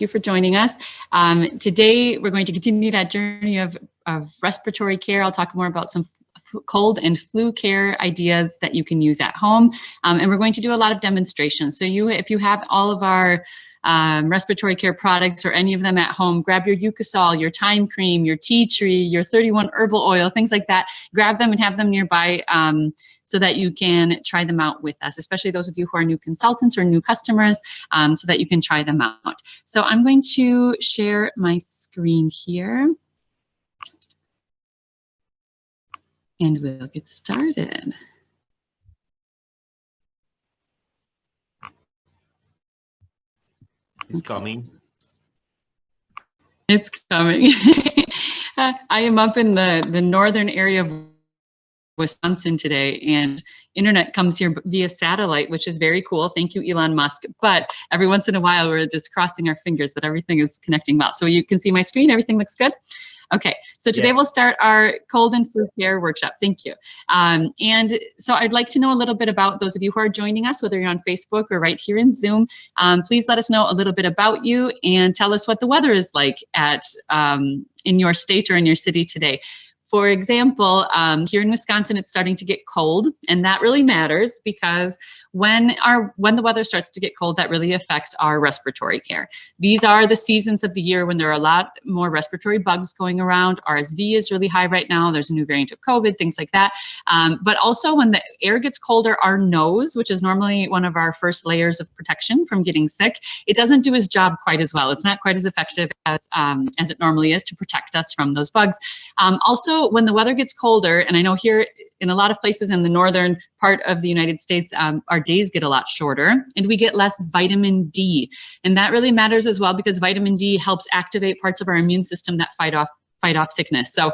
you for joining us. Today, we're going to continue that journey of respiratory care. I'll talk more about some cold and flu care ideas that you can use at home. And we're going to do a lot of demonstrations. So if you have all of our respiratory care products or any of them at home, grab your Eucosol, your thyme cream, your tea tree, your 31 herbal oil, things like that. Grab them and have them nearby so that you can try them out with us, especially those of you who are new consultants or new customers, so that you can try them out. So I'm going to share my screen here. And we'll get started. It's coming. It's coming. I am up in the northern area of Wisconsin today, and internet comes here via satellite, which is very cool. Thank you, Elon Musk. But every once in a while, we're just crossing our fingers that everything is connecting well. So you can see my screen. Everything looks good. Okay, so today we'll start our cold and flu care workshop. Thank you. And so I'd like to know a little bit about those of you who are joining us, whether you're on Facebook or right here in Zoom. Please let us know a little bit about you and tell us what the weather is like at in your state or in your city today. For example, here in Wisconsin, it's starting to get cold, and that really matters because when the weather starts to get cold, that really affects our respiratory care. These are the seasons of the year when there are a lot more respiratory bugs going around. RSV is really high right now. There's a new variant of COVID, things like that. But also when the air gets colder, our nose, which is normally one of our first layers of protection from getting sick, it doesn't do its job quite as well. It's not quite as effective as it normally is to protect us from those bugs. Also, when the weather gets colder, and I know here in a lot of places in the northern part of the United States, our days get a lot shorter and we get less vitamin D. And that really matters as well because vitamin D helps activate parts of our immune system that fight off sickness. So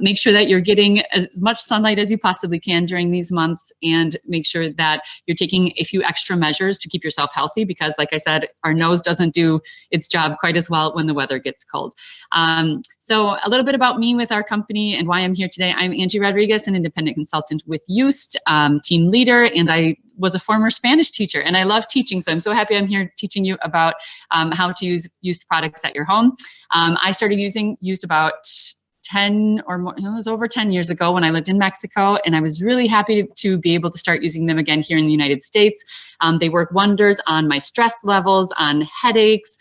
make sure that you're getting as much sunlight as you possibly can during these months, and make sure that you're taking a few extra measures to keep yourself healthy because, like I said, our nose doesn't do its job quite as well when the weather gets cold. So a little bit about me with our company and why I'm here today. I'm Angie Rodriguez, an independent consultant with SwissJust, team leader, and I was a former Spanish teacher, and I love teaching, so I'm so happy I'm here teaching you about how to use used products at your home. I started using used about 10 or more, it was over 10 years ago when I lived in Mexico, and I was really happy to be able to start using them again here in the United States. They work wonders on my stress levels, on headaches,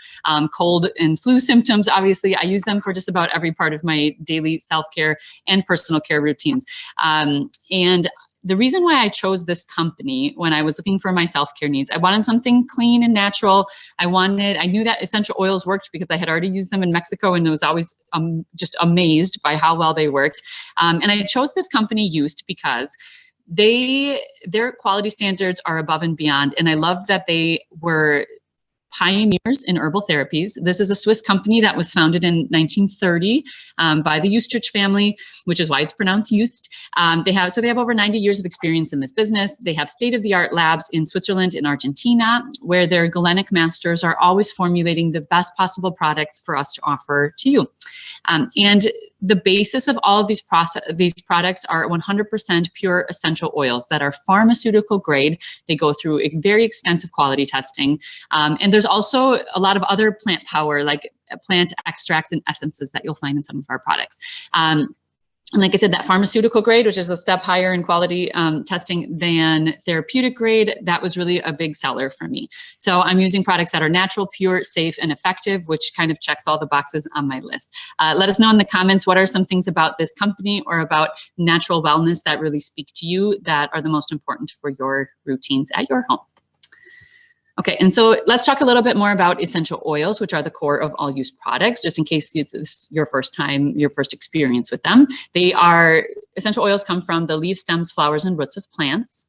cold and flu symptoms. Obviously, I use them for just about every part of my daily self-care and personal care routines. And the reason why I chose this company when I was looking for my self-care needs, I wanted something clean and natural. I knew that essential oils worked because I had already used them in Mexico and was always just amazed by how well they worked. And I chose this company SwissJust because their quality standards are above and beyond. And I love that they were pioneers in herbal therapies. This is a Swiss company that was founded in 1930 by the Justich family, which is why it's pronounced Just. They have over 90 years of experience in this business. They have state-of-the-art labs in Switzerland and Argentina, where their galenic masters are always formulating the best possible products for us to offer to you. And the basis of all of these products are 100% pure essential oils that are pharmaceutical grade. They go through a very extensive quality testing. And there's also a lot of other plant power, like plant extracts and essences that you'll find in some of our products. And like I said, that pharmaceutical grade, which is a step higher in quality testing than therapeutic grade, that was really a big seller for me. So I'm using products that are natural, pure, safe, and effective, which kind of checks all the boxes on my list. Let us know in the comments what are some things about this company or about natural wellness that really speak to you that are the most important for your routines at your home. Okay, and so let's talk a little bit more about essential oils, which are the core of all used products, just in case it's your first experience with them. Essential oils come from the leaves, stems, flowers, and roots of plants.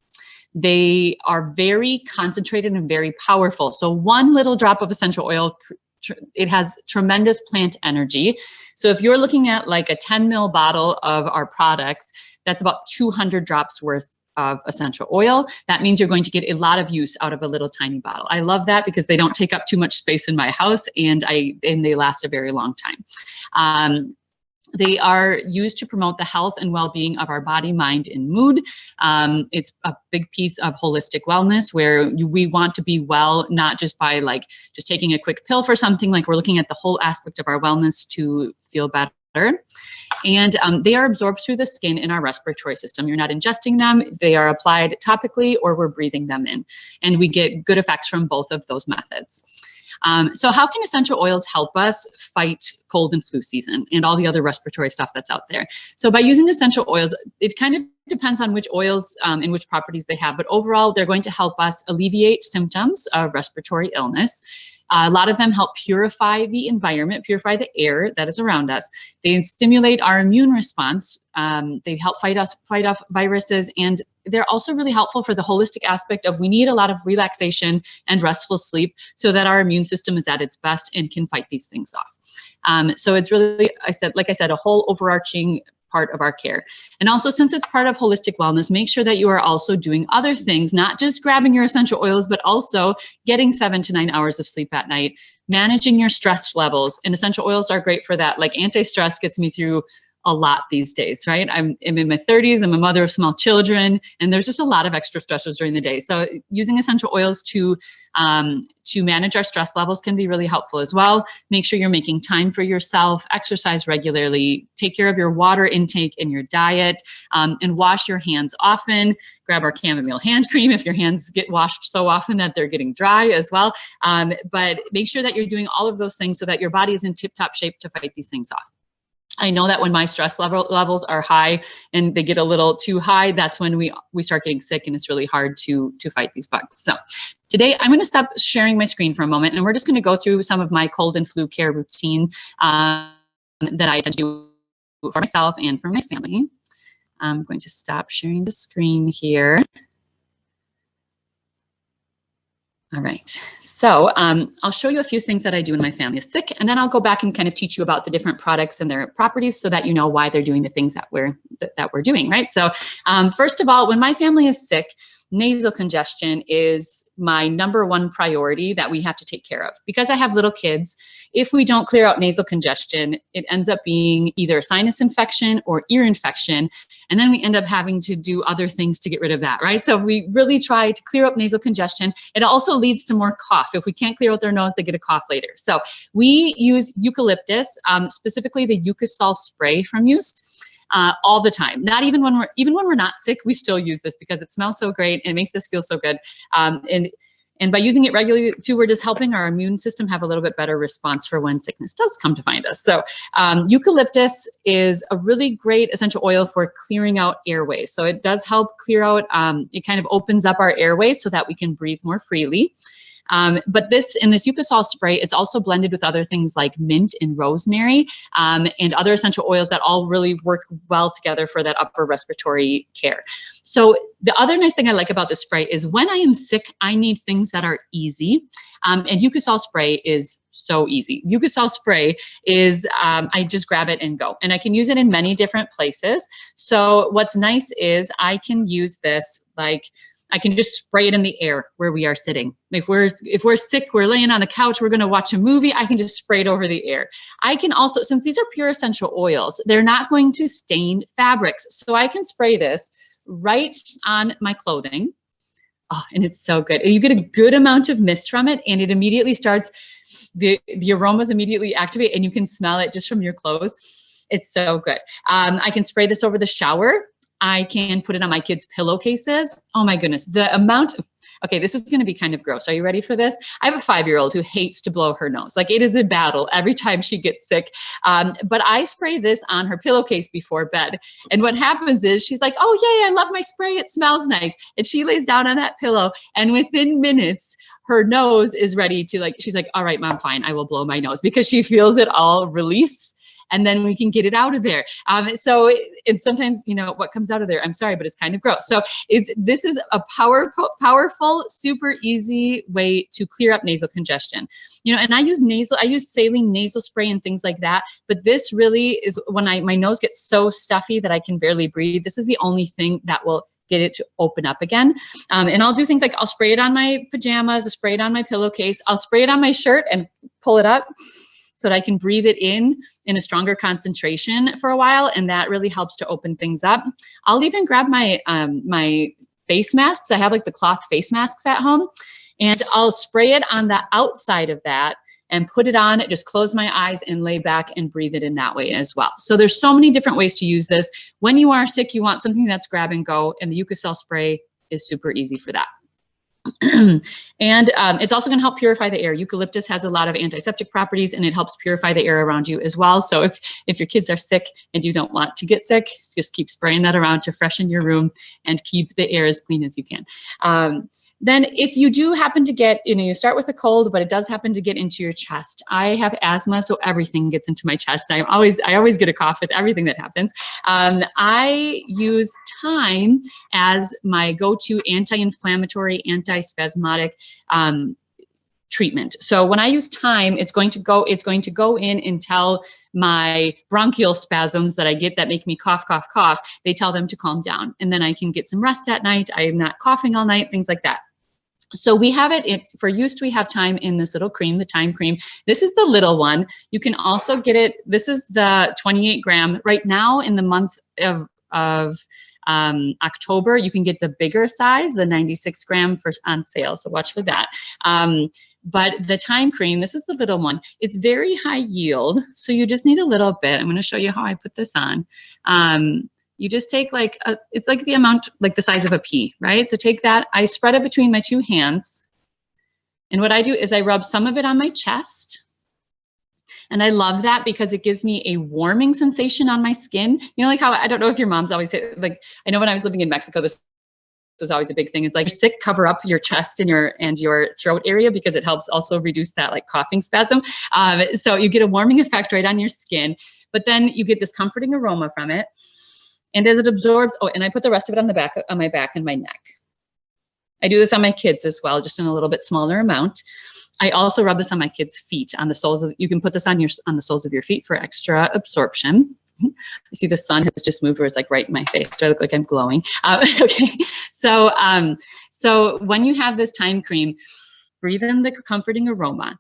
They are very concentrated and very powerful. So one little drop of essential oil, it has tremendous plant energy. So if you're looking at like a 10 ml bottle of our products, that's about 200 drops worth of essential oil. That means you're going to get a lot of use out of a little tiny bottle. I love that because they don't take up too much space in my house, and they last a very long time. They are used to promote the health and well-being of our body, mind, and mood. It's a big piece of holistic wellness where we want to be well, not just by like just taking a quick pill for something. Like we're looking at the whole aspect of our wellness to feel better. And they are absorbed through the skin in our respiratory system. You're not ingesting them. They are applied topically or we're breathing them in. And we get good effects from both of those methods. So how can essential oils help us fight cold and flu season and all the other respiratory stuff that's out there? So by using essential oils, it kind of depends on which oils and which properties they have, but overall, they're going to help us alleviate symptoms of respiratory illness. A lot of them help purify the environment, purify the air that is around us. They stimulate our immune response. They help fight off viruses, and they're also really helpful for the holistic aspect of we need a lot of relaxation and restful sleep so that our immune system is at its best and can fight these things off. So it's really, like I said, a whole overarching part of our care. And also, since it's part of holistic wellness, make sure that you are also doing other things, not just grabbing your essential oils, but also getting 7 to 9 hours of sleep at night, managing your stress levels. And essential oils are great for that. Like anti-stress gets me through a lot these days, right? I'm in my 30s, I'm a mother of small children, and there's just a lot of extra stressors during the day. So using essential oils to manage our stress levels can be really helpful as well. Make sure you're making time for yourself, exercise regularly, take care of your water intake and your diet, and wash your hands often. Grab our chamomile hand cream if your hands get washed so often that they're getting dry as well. But make sure that you're doing all of those things so that your body is in tip-top shape to fight these things off. I know that when my stress levels are high and they get a little too high, that's when we start getting sick, and it's really hard to fight these bugs. So today I'm going to stop sharing my screen for a moment, and we're just going to go through some of my cold and flu care routine that I tend to do for myself and for my family. I'm going to stop sharing the screen here. All right, so I'll show you a few things that I do when my family is sick, and then I'll go back and kind of teach you about the different products and their properties so that you know why they're doing the things that we're doing, right? So first of all, when my family is sick, nasal congestion is my #1 priority that we have to take care of. Because I have little kids, if we don't clear out nasal congestion, it ends up being either a sinus infection or ear infection, and then we end up having to do other things to get rid of that, right? So we really try to clear up nasal congestion. It also leads to more cough. If we can't clear out their nose, they get a cough later. So we use eucalyptus, specifically the Eucosol spray from Just. All the time. Not even when we're not sick, we still use this because it smells so great and it makes us feel so good. And by using it regularly too, we're just helping our immune system have a little bit better response for when sickness does come to find us. So eucalyptus is a really great essential oil for clearing out airways. So it does help clear out, it kind of opens up our airways so that we can breathe more freely. But in this Eucosol spray, it's also blended with other things like mint and rosemary and other essential oils that all really work well together for that upper respiratory care. So the other nice thing I like about this spray is when I am sick, I need things that are easy. And Eucosol spray is so easy. Eucosol spray is, I just grab it and go. And I can use it in many different places. So what's nice is I can use this I can just spray it in the air where we are sitting. If we're sick, we're laying on the couch, we're going to watch a movie, I can just spray it over the air. I can also, since these are pure essential oils, they're not going to stain fabrics. So I can spray this right on my clothing. Oh, and it's so good. You get a good amount of mist from it, and it immediately starts, the aromas immediately activate, and you can smell it just from your clothes. It's so good. I can spray this over the shower. I can put it on my kids' pillowcases. Oh my goodness, the amount of, okay, this is gonna be kind of gross. Are you ready for this? I have a 5-year-old who hates to blow her nose. Like, it is a battle every time she gets sick. But I spray this on her pillowcase before bed. And what happens is she's like, oh yay, I love my spray, it smells nice. And she lays down on that pillow, and within minutes, her nose is ready to she's like, all right, Mom, fine, I will blow my nose, because she feels it all release. And then we can get it out of there. And sometimes, what comes out of there, I'm sorry, but it's kind of gross. So this is a powerful, super easy way to clear up nasal congestion. And I use saline nasal spray and things like that. But this really is when my nose gets so stuffy that I can barely breathe. This is the only thing that will get it to open up again. And I'll do things like I'll spray it on my pajamas, I'll spray it on my pillowcase, I'll spray it on my shirt and pull it up. so that I can breathe it in a stronger concentration for a while, and that really helps to open things up. I'll even grab my my face masks. I have like the cloth face masks at home, and I'll spray it on the outside of that and put it on, just close my eyes and lay back and breathe it in that way as well. So there's so many different ways to use this. When you are sick, you want something that's grab and go, and the Eucocel spray is super easy for that. And it's also going to help purify the air. Eucalyptus has a lot of antiseptic properties, and it helps purify the air around you as well. So if your kids are sick and you don't want to get sick, just keep spraying that around to freshen your room and keep the air as clean as you can. Then if you do happen to get, you start with a cold, but it does happen to get into your chest. I have asthma, so everything gets into my chest. I always get a cough with everything that happens. I use thyme as my go-to anti-inflammatory, anti-spasmodic treatment. So when I use thyme, it's going to go in and tell my bronchial spasms that I get that make me cough, cough, cough. They tell them to calm down, and then I can get some rest at night. I am not coughing all night, things like that. So we have it for use. We have thyme in this little cream, the thyme cream. This is the little one. You can also get it. This is the 28 gram. Right now in the month of October, you can get the bigger size, the 96 gram on sale. So watch for that. But the thyme cream, this is the little one. It's very high yield. So you just need a little bit. I'm going to show you how I put this on. You just take it's like the amount, like the size of a pea, right? So take that, I spread it between my two hands. And what I do is I rub some of it on my chest. And I love that because it gives me a warming sensation on my skin. You know, like how, I don't know if your moms always say, like, I know when I was living in Mexico, this was always a big thing. It's like, you're sick, cover up your chest and your throat area, because it helps also reduce that like coughing spasm. So you get a warming effect right on your skin, but then you get this comforting aroma from it. And as it absorbs, and I put the rest of it on my back and my neck. I do this on my kids as well, just in a little bit smaller amount. I also rub this on my kids' feet, on the soles of, you can put this on the soles of your feet for extra absorption. I see the sun has just moved where it's like right in my face. Do I look like I'm glowing? Okay, so when you have this thyme cream, breathe in the comforting aroma.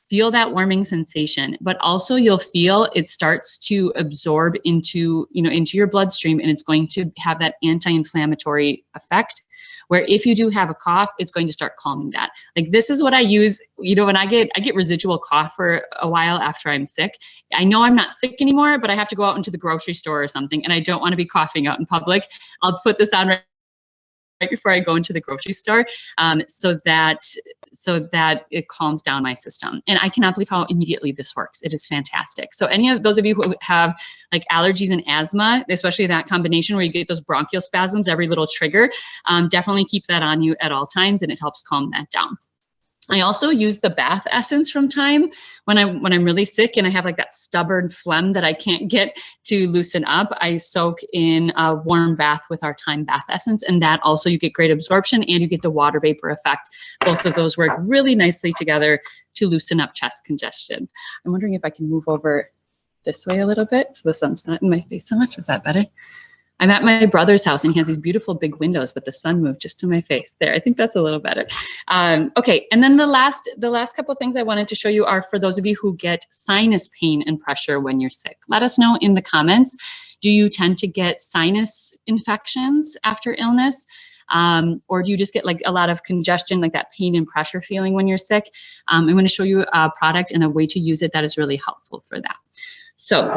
Feel that warming sensation, but also you'll feel it starts to absorb into your bloodstream, and it's going to have that anti-inflammatory effect, where if you do have a cough, it's going to start calming that. Like, this is what I use, when I get residual cough for a while after I'm sick. I know I'm not sick anymore, but I have to go out into the grocery store or something, and I don't want to be coughing out in public. I'll put this on right before I go into the grocery store, so that it calms down my system. And I cannot believe how immediately this works. It is fantastic. So any of those of you who have like allergies and asthma, especially that combination where you get those bronchial spasms, every little trigger, definitely keep that on you at all times, and it helps calm that down. I also use the bath essence from thyme when I'm really sick and I have like that stubborn phlegm that I can't get to loosen up. I soak in a warm bath with our thyme bath essence, and that also, you get great absorption and you get the water vapor effect. Both of those work really nicely together to loosen up chest congestion. I'm wondering if I can move over this way a little bit so the sun's not in my face so much. Is that better? I'm at my brother's house and he has these beautiful big windows, but the sun moved just to my face there. I think that's a little better. Okay, and then the last couple of things I wanted to show you are for those of you who get sinus pain and pressure when you're sick. Let us know in the comments. Do you tend to get sinus infections after illness? Or do you just get like a lot of congestion, like that pain and pressure feeling when you're sick? I'm going to show you a product and a way to use it that is really helpful for that. So,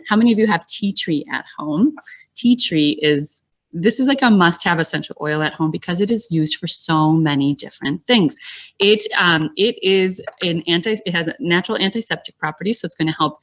how many of you have tea tree at home? Tea tree this is like a must-have essential oil at home because it is used for so many different things. It has a natural antiseptic properties, so it's going to help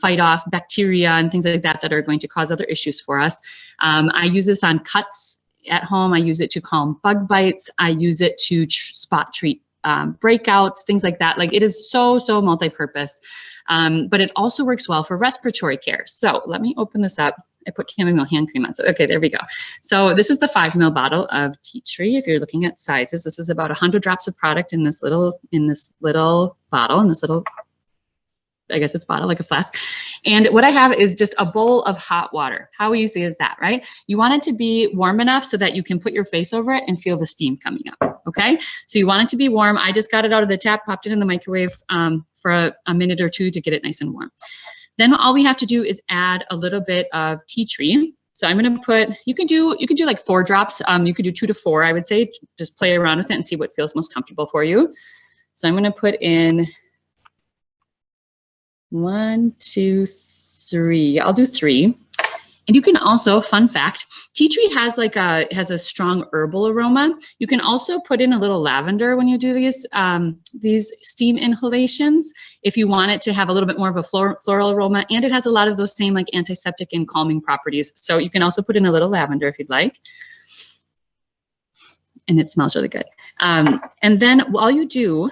fight off bacteria and things like that are going to cause other issues for us. I use this on cuts at home. I use it to calm bug bites. I use it to spot treat breakouts, things like that. Like, it is so multi-purpose. But it also works well for respiratory care. So let me open this up. I put chamomile hand cream on. So, okay, there we go. So this is the 5 ml bottle of tea tree. If you're looking at sizes, this is about 100 drops of product in this little bottle, in this little, I guess it's bottle, like a flask. And what I have is just a bowl of hot water. How easy is that, right? You want it to be warm enough so that you can put your face over it and feel the steam coming up, okay? So you want it to be warm. I just got it out of the tap, popped it in the microwave for a minute or two to get it nice and warm. Then all we have to do is add a little bit of tea tree. So I'm going to put, you can do like 4 drops. You could do 2 to 4, I would say. Just play around with it and see what feels most comfortable for you. So I'm going to put in 1, 2, 3. I'll do 3. And you can also, fun fact, tea tree has a strong herbal aroma. You can also put in a little lavender when you do these steam inhalations if you want it to have a little bit more of a floral aroma, and it has a lot of those same like antiseptic and calming properties. So you can also put in a little lavender if you'd like. And it smells really good. And then all you do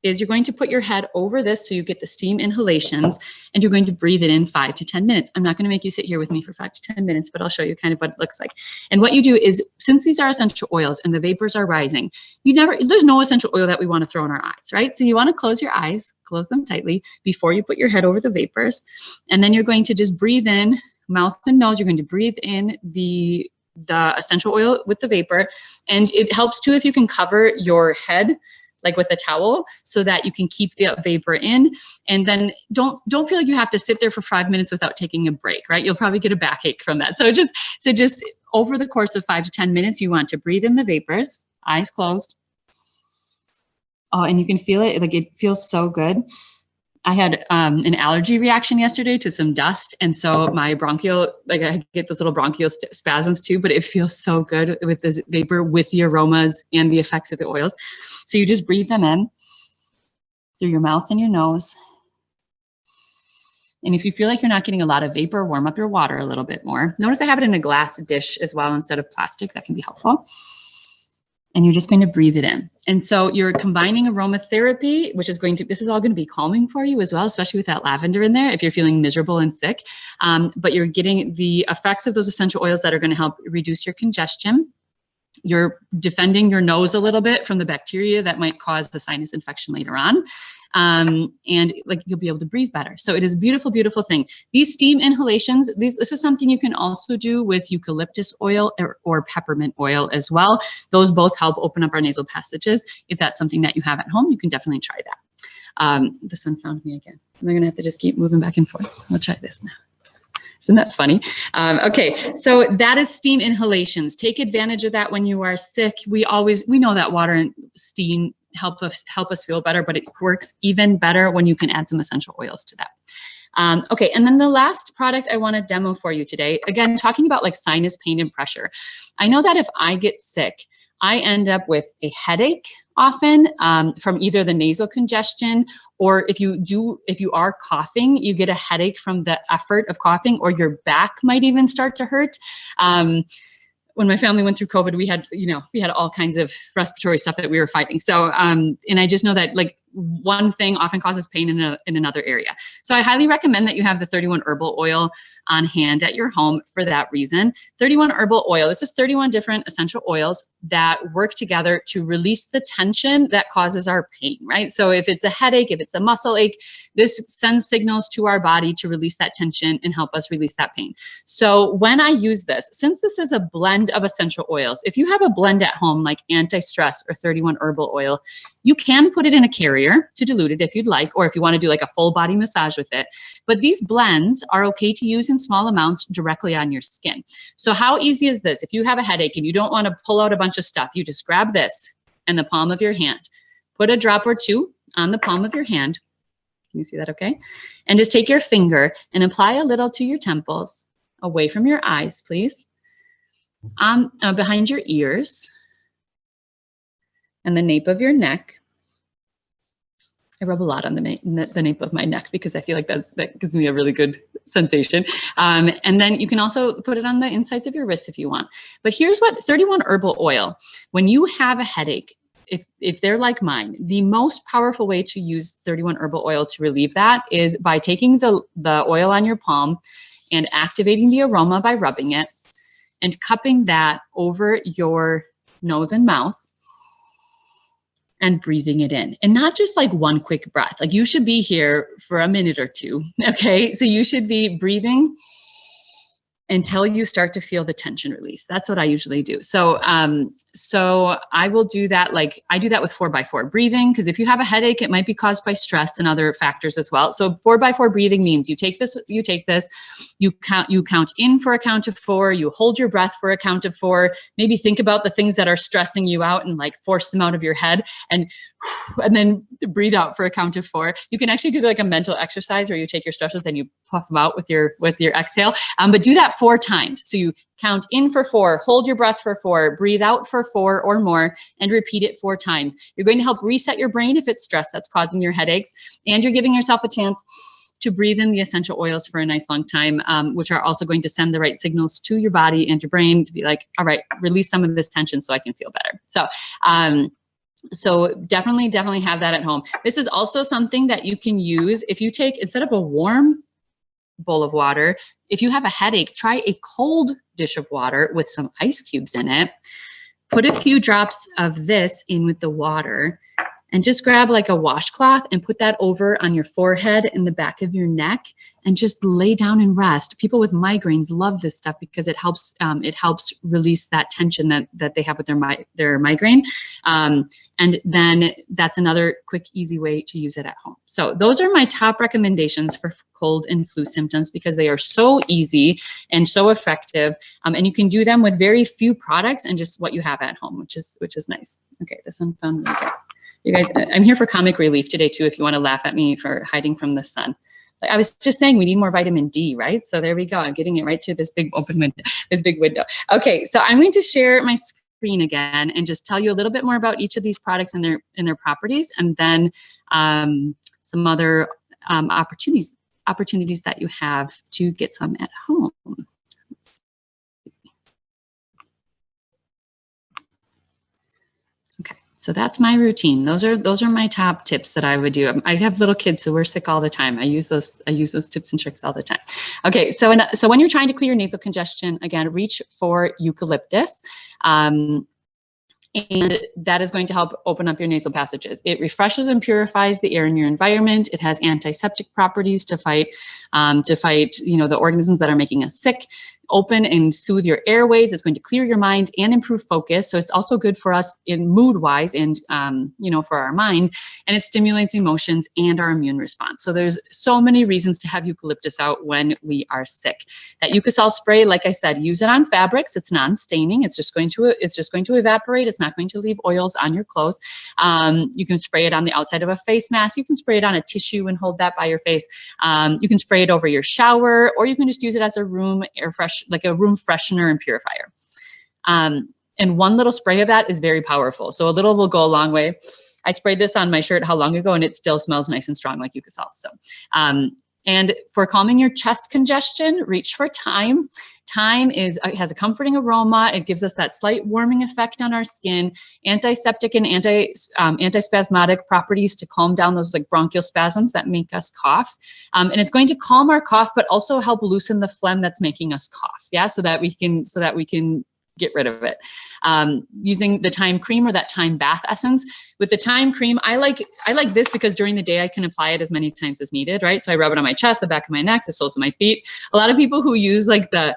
is you're going to put your head over this so you get the steam inhalations, and you're going to breathe it in 5 to 10 minutes. I'm not going to make you sit here with me for 5 to 10 minutes, but I'll show you kind of what it looks like. And what you do is, since these are essential oils and the vapors are rising, there's no essential oil that we want to throw in our eyes, right? So you want to close your eyes, close them tightly before you put your head over the vapors. And then you're going to just breathe in, mouth and nose, you're going to breathe in the essential oil with the vapor. And it helps too if you can cover your head like with a towel, so that you can keep the vapor in. And then don't feel like you have to sit there for 5 minutes without taking a break, right? You'll probably get a backache from that. So just over the course of 5 to 10 minutes, you want to breathe in the vapors, eyes closed. Oh, and you can feel it, like it feels so good. I had an allergy reaction yesterday to some dust, and so my bronchial, like I get those little bronchial spasms too, but it feels so good with this vapor, with the aromas and the effects of the oils. So you just breathe them in through your mouth and your nose. And if you feel like you're not getting a lot of vapor, warm up your water a little bit more. Notice I have it in a glass dish as well instead of plastic. That can be helpful. And you're just going to breathe it in. And so you're combining aromatherapy, which is this is all going to be calming for you as well, especially with that lavender in there if you're feeling miserable and sick. But you're getting the effects of those essential oils that are going to help reduce your congestion. You're defending your nose a little bit from the bacteria that might cause the sinus infection later on. And like you'll be able to breathe better. So it is a beautiful, beautiful thing. These steam inhalations, this is something you can also do with eucalyptus oil or peppermint oil as well. Those both help open up our nasal passages. If that's something that you have at home, you can definitely try that. The sun found me again. Am I going to have to just keep moving back and forth? I'll try this now. Isn't that funny? Okay, so that is steam inhalations. Take advantage of that when you are sick. We know that water and steam help us feel better, but it works even better when you can add some essential oils to that. Okay, and then the last product I want to demo for you today, again, talking about like sinus pain and pressure. I know that if I get sick, I end up with a headache often from either the nasal congestion, or if you are coughing, you get a headache from the effort of coughing, or your back might even start to hurt. When my family went through COVID, we had all kinds of respiratory stuff that we were fighting. So, and I just know that like one thing often causes pain in another area. So I highly recommend that you have the 31 herbal oil on hand at your home for that reason. 31 herbal oil, this is 31 different essential oils that work together to release the tension that causes our pain, right? So if it's a headache, if it's a muscle ache, this sends signals to our body to release that tension and help us release that pain. So when I use this, since this is a blend of essential oils, if you have a blend at home like anti-stress or 31 herbal oil, you can put it in a carrier to dilute it if you'd like, or if you want to do like a full body massage with it. But these blends are okay to use in small amounts directly on your skin. So how easy is this? If you have a headache and you don't want to pull out a bunch of stuff, you just grab this in the palm of your hand. Put a drop or two on the palm of your hand. Can you see that okay? And just take your finger and apply a little to your temples, away from your eyes, please. Behind your ears and the nape of your neck. I rub a lot on the nape of my neck because I feel like that gives me a really good sensation. And then you can also put it on the insides of your wrists if you want. But here's what 31 herbal oil, when you have a headache, if they're like mine, the most powerful way to use 31 herbal oil to relieve that is by taking the oil on your palm and activating the aroma by rubbing it and cupping that over your nose and mouth. and breathing it in. And not just like one quick breath. Like you should be here for a minute or two, okay? So you should be breathing until you start to feel the tension release. That's what I usually do. So, so I will do that. Like I do that with 4x4 breathing, because if you have a headache, it might be caused by stress and other factors as well. So 4x4 breathing means you take this, you count in for a count of 4, you hold your breath for a count of 4, maybe think about the things that are stressing you out and like force them out of your head, and then breathe out for a count of 4. You can actually do like a mental exercise where you take your stressors and you puff them out with your exhale. But do that 4 times. So you count in for 4, hold your breath for 4, breathe out for 4 or more, and repeat it 4 times. You're going to help reset your brain if it's stress that's causing your headaches, and you're giving yourself a chance to breathe in the essential oils for a nice long time, which are also going to send the right signals to your body and your brain to be like, all right, release some of this tension so I can feel better. So definitely have that at home. This is also something that you can use if you take, instead of a warm bowl of water, if you have a headache, try a cold dish of water with some ice cubes in it. Put a few drops of this in with the water, and just grab like a washcloth and put that over on your forehead and the back of your neck, and just lay down and rest. People with migraines love this stuff because it helps release that tension that they have with their migraine. And then that's another quick, easy way to use it at home. So those are my top recommendations for cold and flu symptoms, because they are so easy and so effective. And you can do them with very few products and just what you have at home, which is nice. Okay, this one found really good. You guys, I'm here for comic relief today too, if you want to laugh at me for hiding from the sun. I was just saying we need more vitamin D, right? So there we go. I'm getting it right through this big open window, this big window. Okay, so I'm going to share my screen again and just tell you a little bit more about each of these products and their properties, and then some other opportunities that you have to get some at home. Okay, so that's my routine. Those are my top tips that I would do. I have little kids, so we're sick all the time. I use those tips and tricks all the time. Okay, so when you're trying to clear nasal congestion, again, reach for eucalyptus. And that is going to help open up your nasal passages. It refreshes and purifies the air in your environment. It has antiseptic properties to fight the organisms that are making us sick. Open and soothe your airways. It's going to clear your mind and improve focus. So it's also good for us in mood-wise and for our mind. And it stimulates emotions and our immune response. So there's so many reasons to have eucalyptus out when we are sick. That Eucosol spray, like I said, use it on fabrics. It's non-staining. It's just going to evaporate. It's not going to leave oils on your clothes. You can spray it on the outside of a face mask. You can spray it on a tissue and hold that by your face. You can spray it over your shower, or you can just use it as a room freshener and purifier. And one little spray of that is very powerful. So a little will go a long way. I sprayed this on my shirt how long ago, and it still smells nice and strong like Eucosol. So, and for calming your chest congestion, reach for thyme. Thyme has a comforting aroma. It gives us that slight warming effect on our skin, antiseptic and antispasmodic properties to calm down those like bronchial spasms that make us cough. And it's going to calm our cough, but also help loosen the phlegm that's making us cough. Yeah, so that we can get rid of it. Using the thyme cream or that thyme bath essence. With the thyme cream, I like this because during the day I can apply it as many times as needed, right? So I rub it on my chest, the back of my neck, the soles of my feet. A lot of people who use like the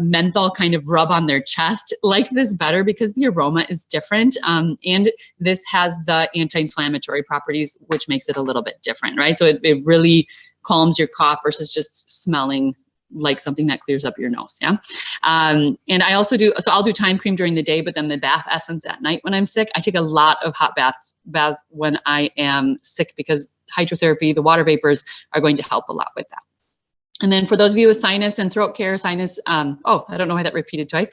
menthol kind of rub on their chest like this better because the aroma is different. And this has the anti-inflammatory properties, which makes it a little bit different, right? So it really calms your cough versus just smelling like something that clears up your nose. Yeah. And I also I'll do thyme cream during the day, but then the bath essence at night when I'm sick. I take a lot of hot baths when I am sick because hydrotherapy, the water vapors are going to help a lot with that. And then for those of you with sinus and throat care, I don't know why that repeated twice.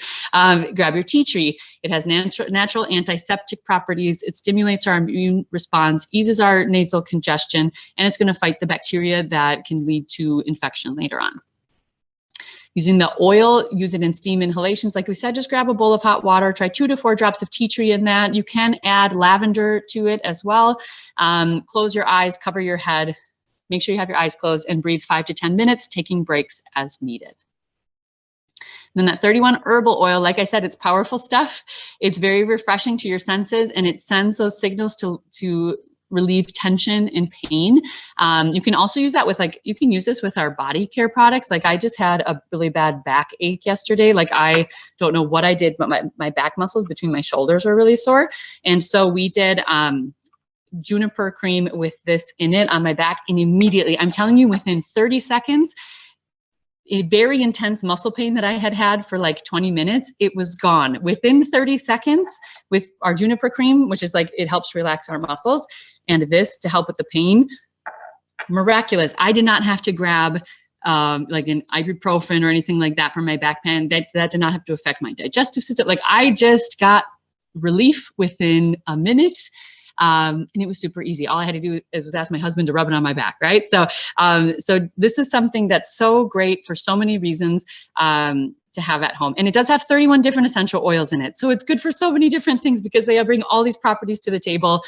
Grab your tea tree. It has natural antiseptic properties. It stimulates our immune response, eases our nasal congestion, and it's going to fight the bacteria that can lead to infection later on. Using the oil, use it in steam inhalations. Like we said, just grab a bowl of hot water, try 2 to 4 drops of tea tree in that. You can add lavender to it as well. Close your eyes, cover your head. Make sure you have your eyes closed and breathe 5 to 10 minutes, taking breaks as needed. Then that 31 herbal oil, like I said, it's powerful stuff. It's very refreshing to your senses, and it sends those signals to relieve tension and pain. You can also use that with you can use this with our body care products. Like I just had a really bad backache yesterday. Like I don't know what I did, but my back muscles between my shoulders were really sore. And so we did juniper cream with this in it on my back, and immediately, I'm telling you, within 30 seconds, a very intense muscle pain that I had for like 20 minutes, it was gone within 30 seconds with our juniper cream, which is it helps relax our muscles, and this to help with the pain. Miraculous. I did not have to grab like an ibuprofen or anything like that for my back pain. That did not have to affect my digestive system. Like I just got relief within a minute. And it was super easy. All I had to do was ask my husband to rub it on my back, right? So this is something that's so great for so many reasons to have at home. And it does have 31 different essential oils in it. So it's good for so many different things because they bring all these properties to the table.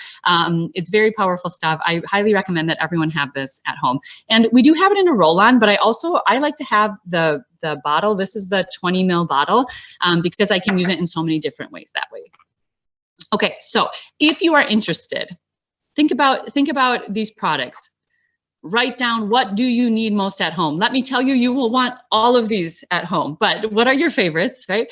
It's very powerful stuff. I highly recommend that everyone have this at home. And we do have it in a roll-on, but I like to have the bottle. This is the 20 ml bottle because I can use it in so many different ways that way. Okay, so if you are interested, think about these products. Write down, what do you need most at home? Let me tell you, you will want all of these at home, but what are your favorites, right?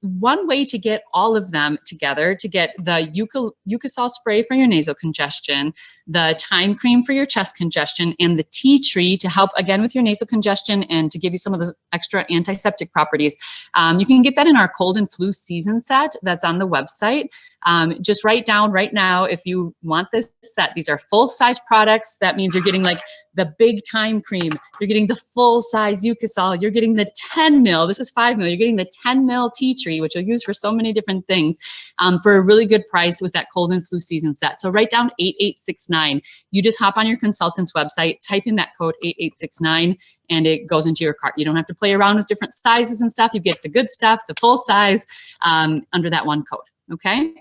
One way to get all of them together, to get the Eucosol spray for your nasal congestion, the thyme cream for your chest congestion, and the tea tree to help, again, with your nasal congestion and to give you some of those extra antiseptic properties. You can get that in our cold and flu season set that's on the website. Just write down right now if you want this set. These are full-size products. That means you're getting like the big thyme cream. You're getting the full-size Eucosol. You're getting the 10 ml. This is 5 ml. You're getting the 10 ml tea tree, which you'll use for so many different things for a really good price with that cold and flu season set. So write down 8869. You just hop on your consultant's website, type in that code 8869, and it goes into your cart. You don't have to play around with different sizes and stuff. You get the good stuff, the full size, under that one code. Okay.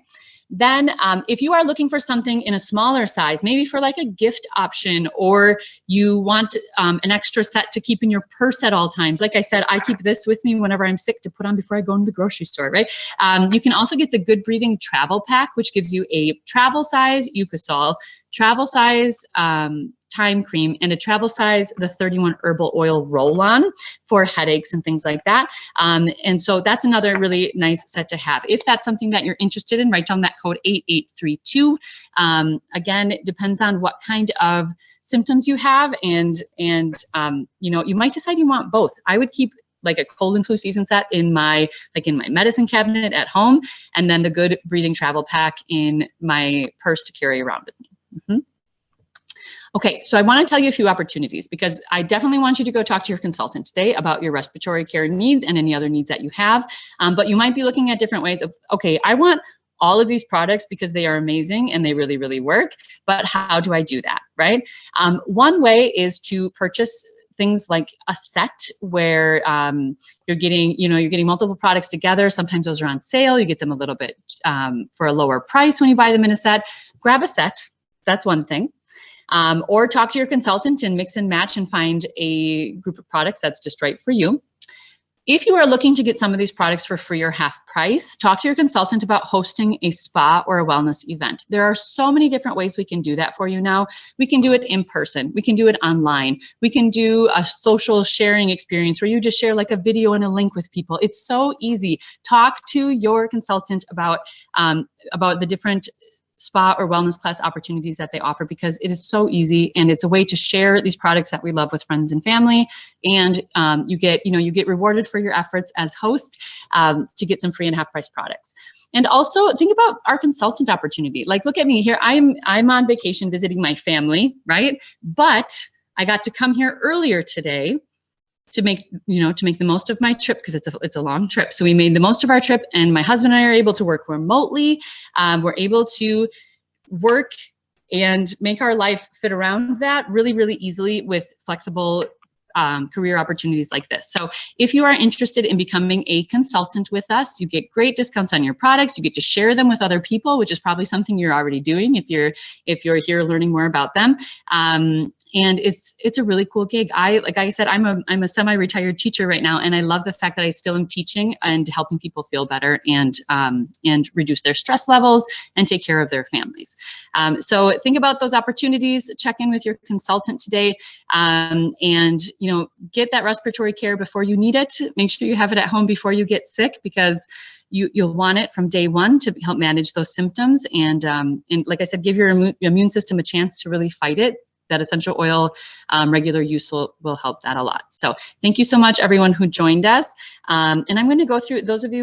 Then if you are looking for something in a smaller size, maybe for like a gift option, or you want an extra set to keep in your purse at all times. Like I said, I keep this with me whenever I'm sick to put on before I go into the grocery store, right? You can also get the Good Breathing Travel Pack, which gives you a travel size Eucosol, travel size thyme cream, and a travel size, the 31 herbal oil roll-on for headaches and things like that. And so that's another really nice set to have. If that's something that you're interested in, write down that code 8832. Again, it depends on what kind of symptoms you have, and you know, you might decide you want both. I would keep like a cold and flu season set in my medicine cabinet at home, and then the Good Breathing Travel Pack in my purse to carry around with me. Okay, so I want to tell you a few opportunities, because I definitely want you to go talk to your consultant today about your respiratory care needs and any other needs that you have. But you might be looking at different ways of, okay, I want all of these products because they are amazing and they really, really work, but how do I do that, right? One way is to purchase things like a set where you're getting multiple products together. Sometimes those are on sale. You get them a little bit for a lower price when you buy them in a set. Grab a set. That's one thing. Or talk to your consultant and mix and match and find a group of products that's just right for you. If you are looking to get some of these products for free or half price, talk to your consultant about hosting a spa or a wellness event. There are so many different ways we can do that for you now. We can do it in person. We can do it online. We can do a social sharing experience where you just share like a video and a link with people. It's so easy. Talk to your consultant about the different spa or wellness class opportunities that they offer, because it is so easy, and it's a way to share these products that we love with friends and family. And you get rewarded for your efforts as host to get some free and half price products. And also think about our consultant opportunity. Like, look at me here. I'm on vacation visiting my family, right? But I got to come here earlier today to make the most of my trip, because it's a long trip. So we made the most of our trip, and my husband and I are able to work remotely. We're able to work and make our life fit around that really, really easily with flexible career opportunities like this. So if you are interested in becoming a consultant with us, you get great discounts on your products. You get to share them with other people, which is probably something you're already doing if you're here learning more about them. And it's a really cool gig. Like I said, I'm a semi-retired teacher right now, and I love the fact that I still am teaching and helping people feel better and reduce their stress levels and take care of their families. So think about those opportunities. Check in with your consultant today, and get that respiratory care before you need it. Make sure you have it at home before you get sick, because you'll want it from day one to help manage those symptoms. And like I said, give your immune system a chance to really fight it. That essential oil regular use will help that a lot. So thank you so much, everyone who joined us. And I'm going to go through those of you